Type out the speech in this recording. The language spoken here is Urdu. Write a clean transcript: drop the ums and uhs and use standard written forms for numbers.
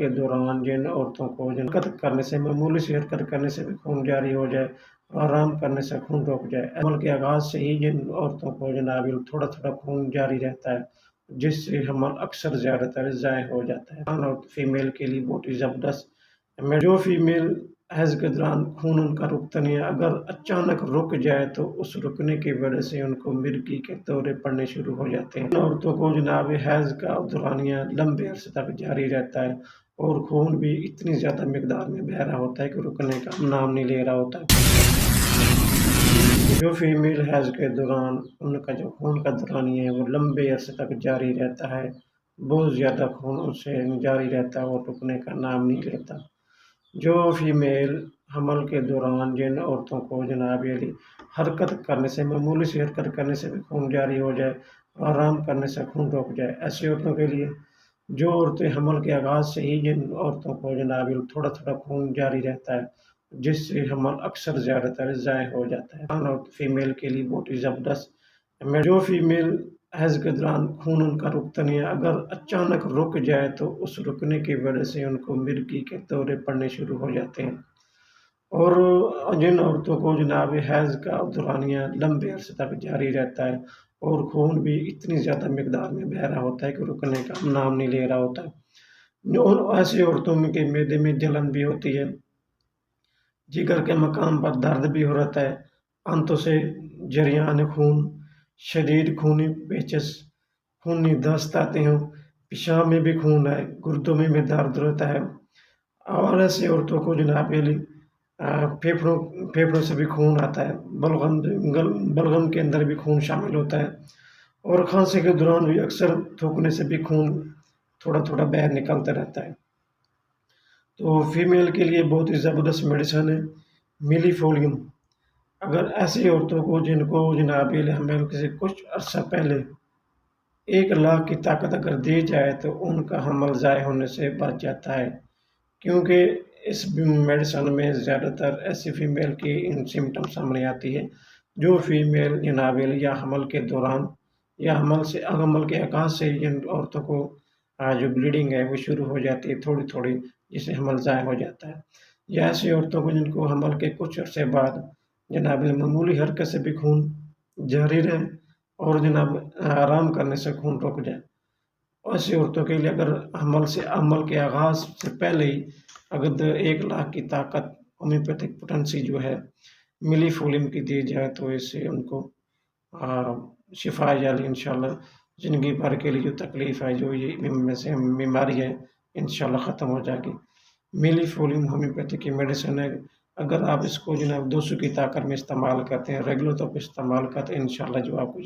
کے دوران جن عورتوں کو حرکت کرنے سے معمولی سی حرکت کرنے سے بھی خون جاری ہو جائے اور آرام کرنے سے خون رک جائے، حمل کے آغاز سے ہی جن عورتوں کو جناب تھوڑا تھوڑا خون جاری رہتا ہے، جس سے حمل اکثر زیادہ تر ضائع ہو جاتا ہے اور فیمیل کے لیے بہت ہی زبردست جو فیمیل حیض کے دوران خون ان کا رکتا نہیں ہے، اگر اچانک رک جائے تو اس رکنے کی وجہ سے ان کو مرگی کے دورے پڑنے شروع ہو جاتے ہیں۔ ان عورتوں کو جناب حیض کا دورانیہ لمبے عرصے تک جاری رہتا ہے اور خون بھی اتنی زیادہ مقدار میں بہہ رہا ہوتا ہے کہ رکنے کا نام نہیں لے رہا ہوتا۔ جو فیمیل حیض کے دوران ان کا جو خون کا دورانیہ ہے وہ لمبے عرصے تک جاری رہتا ہے، بہت زیادہ خون اس سے جاری رہتا ہے اور رکنے کا نام نہیں لیتا۔ جو فیمیل حمل کے دوران جن عورتوں کو جناب حرکت کرنے سے معمولی سی حرکت کرنے سے بھی خون جاری ہو جائے اور آرام کرنے سے خون رک جائے، ایسی عورتوں کے لیے جو عورتیں حمل کے آغاز سے ہی جن عورتوں کو جناب تھوڑا تھوڑا خون جاری رہتا ہے، جس سے حمل اکثر زیادہ تر ضائع ہو جاتا ہے اور فیمیل کے لیے بہت ہی زبردست جو فیمیل حیض کے دوران خون ان کا رکتا نہیں ہے، اگر اچانک رک جائے تو اس رکنے کی وجہ سے ان کو مرگی کے دورے پڑنے شروع ہو جاتے ہیں۔ اور جن عورتوں کو جناب حیض کا دورانیہ لمبے عرصے تک جاری رہتا ہے اور خون بھی اتنی زیادہ مقدار میں بہہ رہا ہوتا ہے کہ رکنے کا نام نہیں لے رہا ہوتا، ایسی عورتوں کے معدے میں جلن بھی ہوتی ہے، جگر کے مقام پر درد بھی ہو رہتا ہے، آنتوں سے جریان خون، شدید خونی پیچش، خونی دست آتے ہیں، پیشاب میں بھی خون ہے، گردوں میں بھی درد رہتا ہے، اور ایسی عورتوں کو جناب پھیپھڑوں سے بھی خون آتا ہے، بلغم کے اندر بھی خون شامل ہوتا ہے، اور کھانسی کے دوران بھی اکثر تھوکنے سے بھی خون تھوڑا تھوڑا باہر نکلتا رہتا ہے۔ تو فیمیل کے لیے بہت ہی زبردست میڈیسن ہے میلی فولیم۔ اگر ایسی عورتوں کو جن کو جناب حمل سے کچھ عرصہ پہلے 1 لاکھ کی طاقت اگر دی جائے تو ان کا حمل ضائع ہونے سے بچ جاتا ہے، کیونکہ اس میڈیسن میں زیادہ تر ایسی فیمیل کی سمٹم سامنے آتی ہے جو فیمیل جناب یا حمل کے دوران یا حمل کے آغاز سے جن عورتوں کو جو بلیڈنگ ہے وہ شروع ہو جاتی ہے تھوڑی تھوڑی، جس سے حمل ضائع ہو جاتا ہے، یا ایسی عورتوں کو جن کو حمل کے کچھ عرصے بعد جناب معمولی حرکت سے بھی خون جاری رہے اور جناب آرام کرنے سے خون رک جائے، ایسی عورتوں کے لیے اگر حمل کے آغاز سے پہلے ہی اگر 1 لاکھ کی طاقت ہومیوپیتھک پوٹنسی جو ہے ملی فولیم کی دی جائے تو اس سے ان کو شفا جالی انشاءاللہ زندگی بھر کے لیے جو تکلیف ہے جو یہ بیماری ہے انشاءاللہ ختم ہو جائے گی۔ میلی فولیم ہومیوپیتھی کی میڈیسن ہے، اگر آپ اس کو جناب 200 کی طاقت میں استعمال کرتے ہیں، ریگولر طور پر استعمال کرتے ہیں، انشاءاللہ جو آپ کو